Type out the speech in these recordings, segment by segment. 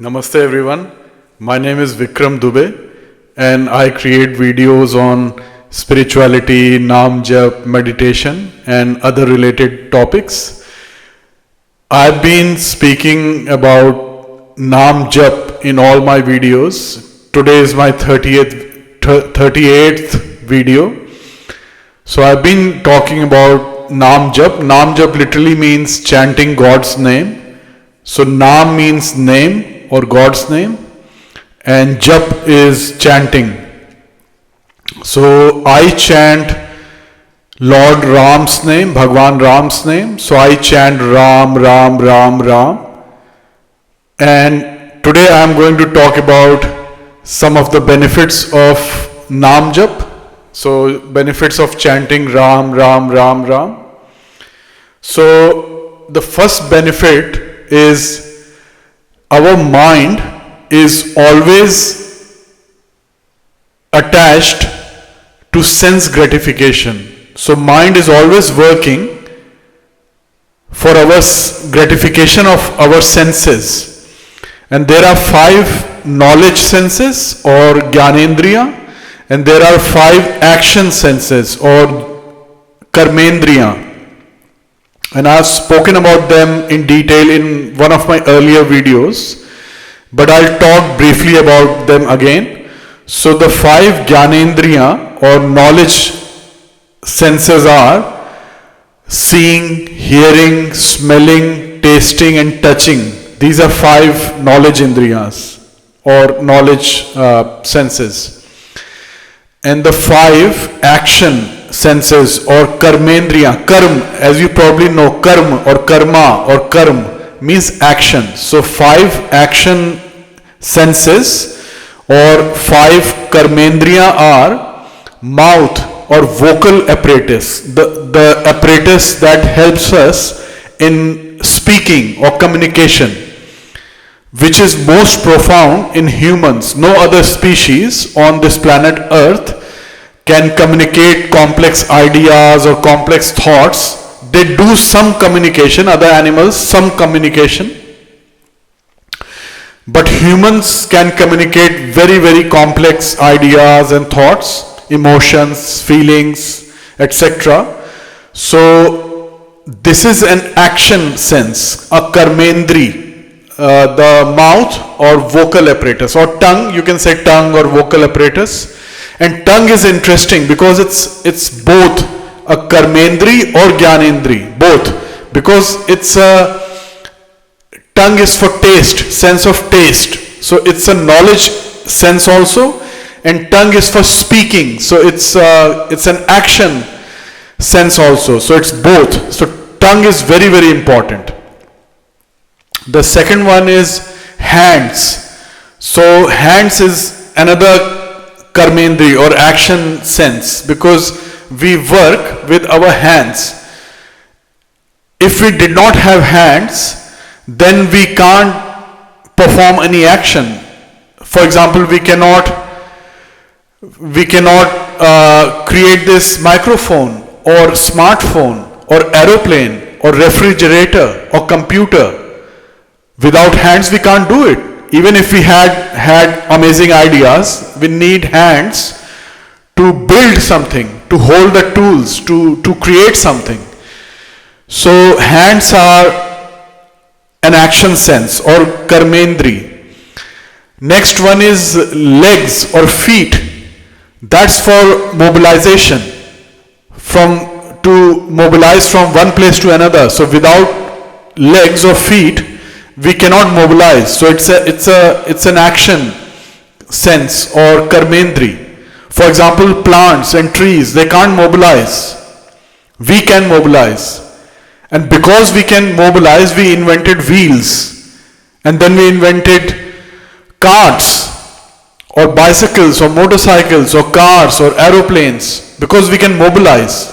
Namaste everyone. My name is Vikram Dubey and I create videos on spirituality, Naam Jap, meditation and other related topics. I've been speaking about Naam Jap in all my videos. Today is my 38th video. So I've been talking about Naam Jap. Naam Jap literally means chanting God's name. So Naam means name or God's name, and Jap is chanting. So I chant Lord Ram's name, Bhagwan Ram's name. So I chant Ram, Ram, Ram, Ram. And today I am going to talk about some of the benefits of Naam Jap. So benefits of chanting Ram, Ram, Ram, Ram. So the first benefit is our mind is always attached to sense gratification. So mind is always working for our gratification of our senses. And there are 5 knowledge senses or Gyanendriya, and there are 5 action senses or Karmendriya. And I have spoken about them in detail in one of my earlier videos, but I'll talk briefly about them again. So the 5 Gyanendriya or knowledge senses are seeing, hearing, smelling, tasting and touching. These are 5 knowledge indriyas or knowledge senses. And the 5 action senses or karmendriya, karm, as you probably know, karm or karma or karm means action. So 5 action senses or 5 karmendriya are mouth or vocal apparatus, the apparatus that helps us in speaking or communication, which is most profound in humans. No other species on this planet Earth can communicate complex ideas or complex thoughts. They do some communication, other animals some communication, but humans can communicate very, very complex ideas and thoughts, emotions, feelings, etc. So this is an action sense, a karmendri, the mouth or vocal apparatus, or tongue, you can say tongue or vocal apparatus. And tongue is interesting because it's both a karmendri or gyanendri, both, because it's a tongue is for taste, sense of taste. So it's a knowledge sense also, and tongue is for speaking. So it's an action sense also. So it's both. So tongue is very, very important. The second one is hands. So hands is another karmendri or action sense because we work with our hands. If we did not have hands, then we can't perform any action. For example, we cannot create this microphone or smartphone or aeroplane or refrigerator or computer. Without hands we can't do it. Even if we had amazing ideas, we need hands to build something, to hold the tools, to create something. So hands are an action sense or karmendri. Next one is legs or feet. That's for mobilization, to mobilize from one place to another. So without legs or feet, we cannot mobilize. So it's an action sense or karmendri. For example, plants and trees, they can't mobilize. We can mobilize. And because we can mobilize, we invented wheels. And then we invented carts or bicycles or motorcycles or cars or aeroplanes, because we can mobilize.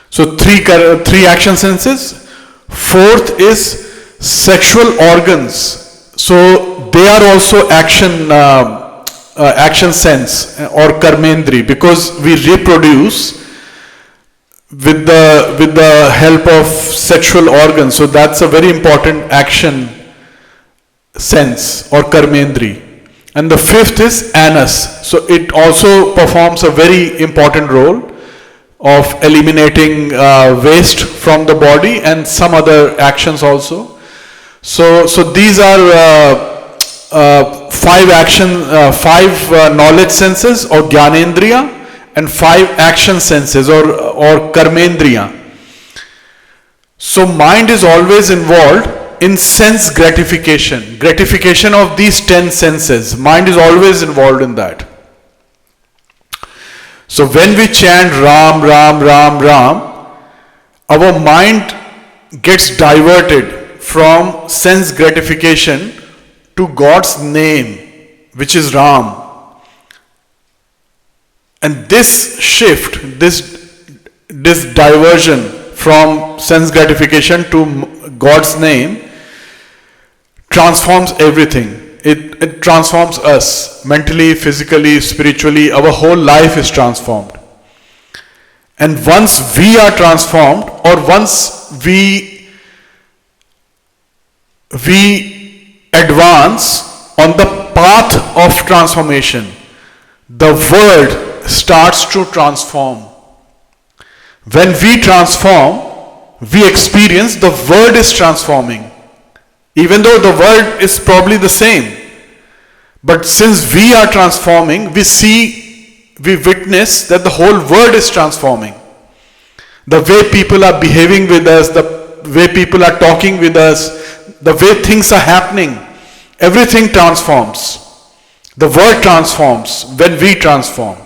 So three action senses. Fourth is sexual organs. So they are also action sense or karmendri, because we reproduce with the help of sexual organs. So that's a very important action sense or karmendri. And the fifth is anus. So it also performs a very important role of eliminating waste from the body and some other actions also. So these are five knowledge senses or Gyanendriya, and 5 action senses or karmendriya. So mind is always involved in sense gratification of these 10 senses. Mind is always involved in that. So when we chant Ram, Ram, Ram, Ram, our mind gets diverted from sense gratification to God's name, which is Ram. And this shift, this diversion from sense gratification to God's name transforms everything. It transforms us mentally, physically, spiritually. Our whole life is transformed. And once we are transformed, or once we advance on the path of transformation, the world starts to transform. When we transform, we experience the world is transforming. Even though the world is probably the same. But since we are transforming, we witness that the whole world is transforming. The way people are behaving with us, the way people are talking with us, the way things are happening, everything transforms. The world transforms when we transform.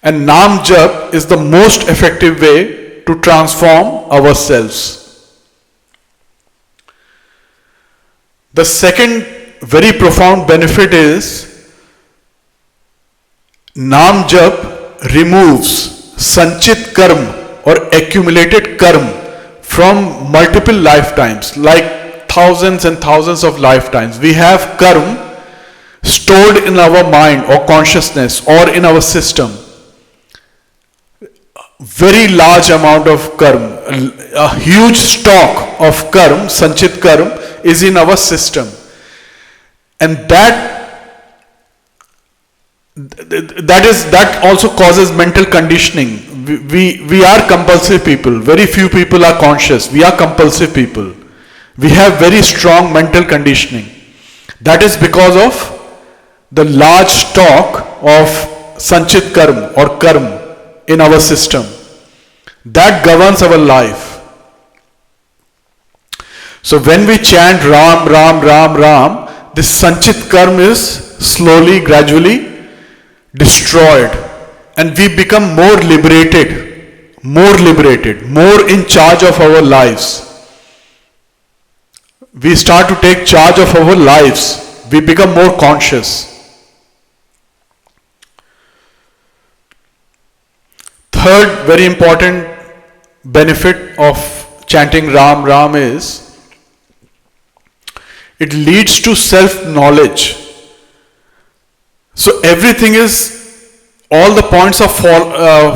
And Nam Jap is the most effective way to transform ourselves. The second very profound benefit is Nam Jap removes Sanchit Karm or accumulated Karm from multiple lifetimes, like thousands and thousands of lifetimes. We have Karm stored in our mind or consciousness or in our system. Very large amount of Karm, a huge stock of Karm, Sanchit Karm, is in our system. And that also causes mental conditioning. We are compulsive people. Very few people are conscious. We are compulsive people. We have very strong mental conditioning. That is because of the large stock of Sanchit Karm or Karm in our system. That governs our life. So when we chant Ram, Ram, Ram, Ram, this Sanchit Karm is slowly, gradually destroyed. And we become more liberated, more in charge of our lives. We start to take charge of our lives. We become more conscious. Third very important benefit of chanting Ram, Ram is it leads to self-knowledge. So everything is, all the points are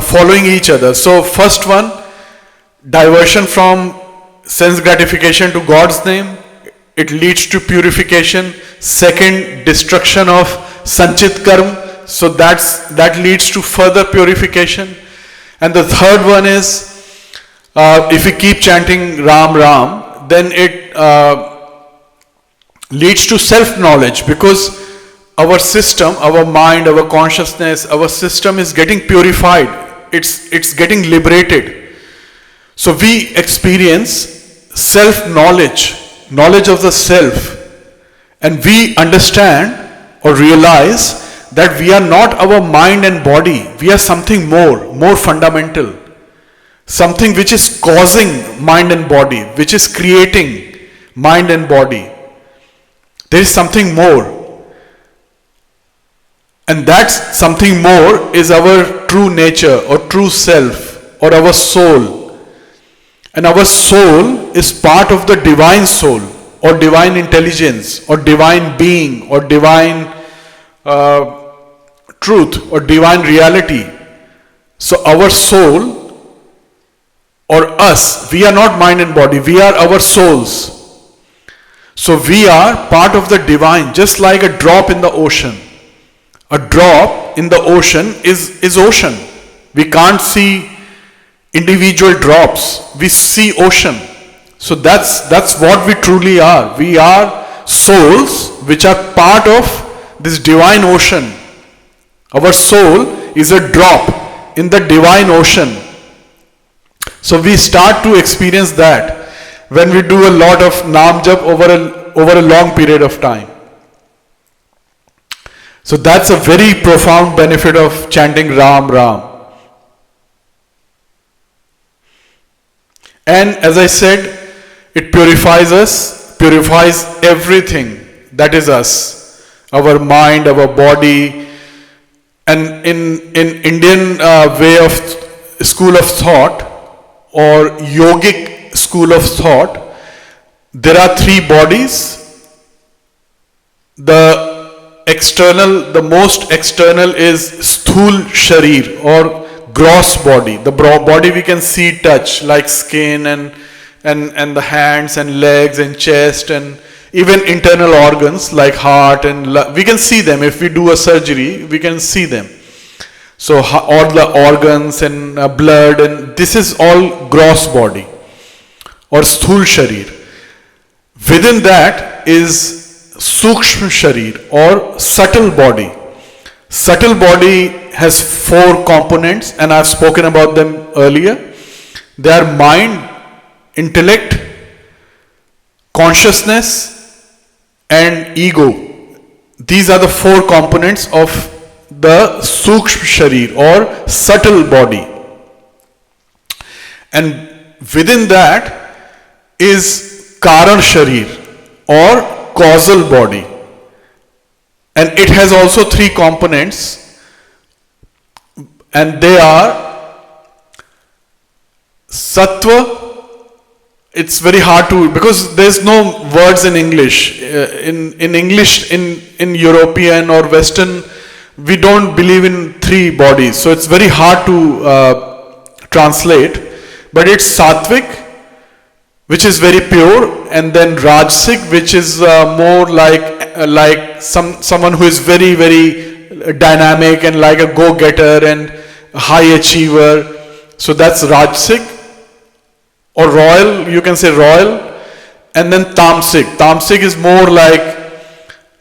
following each other. So first one, diversion from sense gratification to God's name. It leads to purification. Second, destruction of Sanchit Karm. So that leads to further purification. And the third one is, if we keep chanting Ram, Ram, then it leads to self-knowledge, because our system, our mind, our consciousness, our system is getting purified. It's getting liberated. So we experience self-knowledge, knowledge of the self, and we understand or realize that we are not our mind and body. We are something more fundamental. Something which is causing mind and body, which is creating mind and body. There is something more. And that something more is our true nature or true self or our soul. And our soul is part of the divine soul or divine intelligence or divine being or divine truth or divine reality. So our soul or us, we are not mind and body, we are our souls. So we are part of the divine, just like a drop in the ocean. A drop in the ocean is ocean. We can't see individual drops. We see ocean. So that's what we truly are. We are souls which are part of this divine ocean. Our soul is a drop in the divine ocean. So we start to experience that when we do a lot of Naam Jap over a long period of time. So that's a very profound benefit of chanting Ram Ram. And as I said, it purifies us, purifies everything that is us, our mind, our body. And in Indian way of school of thought or yogic school of thought, there are three bodies. The most external is sthul sharir or gross body. The body we can see, touch, like skin and the hands and legs and chest, and even internal organs like heart and we can see them. If we do a surgery, we can see them. So all the organs and blood, and this is all gross body or sthul sharir. Within that is sukshma sharir or subtle body. Subtle body has four components, and I've spoken about them earlier. They are mind, intellect, consciousness, and ego. These are the four components of the sukshma sharir or subtle body. And within that is karan sharir or causal body. And it has also three components, and they are sattva. It's very hard to, because there's no words in English. In English, in European or Western, we don't believe in three bodies. So it's very hard to translate. But it's sattvic, which is very pure, and then rajasic, which is more like someone who is very, very dynamic and like a go-getter and a high achiever. So that's rajasic. Or royal, you can say royal. And then tamasic. Tamasic is more like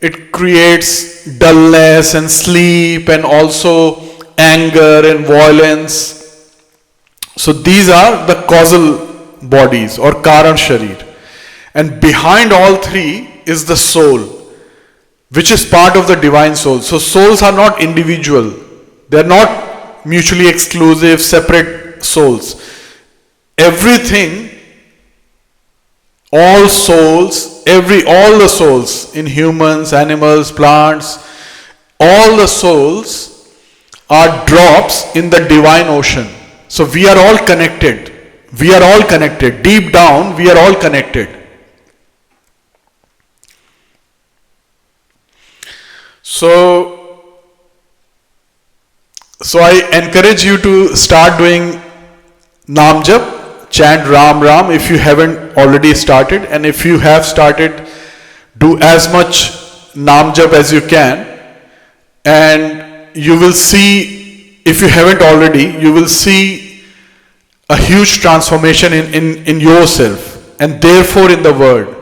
it creates dullness and sleep and also anger and violence. So these are the causal bodies or karan sharir. And behind all three is the soul, which is part of the divine soul. So souls are not individual. They are not mutually exclusive, separate souls. Everything, all souls, all the souls in humans, animals, plants, all the souls are drops in the divine ocean. So we are all connected. We are all connected. Deep down, we are all connected. So I encourage you to start doing Naam Jap. Chant Ram Ram if you haven't already started, and if you have started, do as much Naam Jap as you can, and you will see, if you haven't already, you will see a huge transformation in yourself and therefore in the world.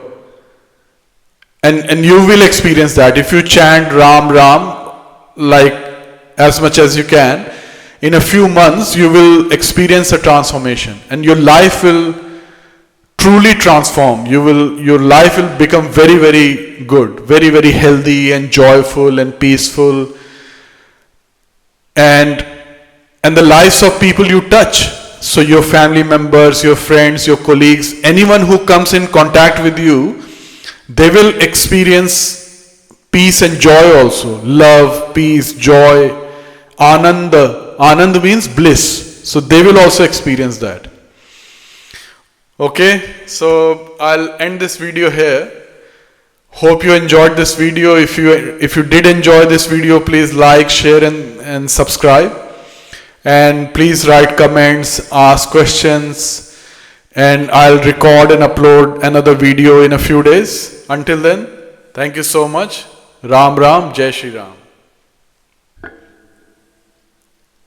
And you will experience that. If you chant Ram Ram like as much as you can, in a few months you will experience a transformation, and your life will truly transform. Your life will become very, very good, very, very healthy and joyful and peaceful, and the lives of people you touch. So your family members, your friends, your colleagues, anyone who comes in contact with you, they will experience peace and joy also. Love, peace, joy, ananda. Anand means bliss. So they will also experience that. Okay, so I'll end this video here. Hope you enjoyed this video. If you did enjoy this video, please like, share and subscribe. And please write comments, ask questions, and I'll record and upload another video in a few days. Until then, thank you so much. Ram Ram, Jai Shri Ram.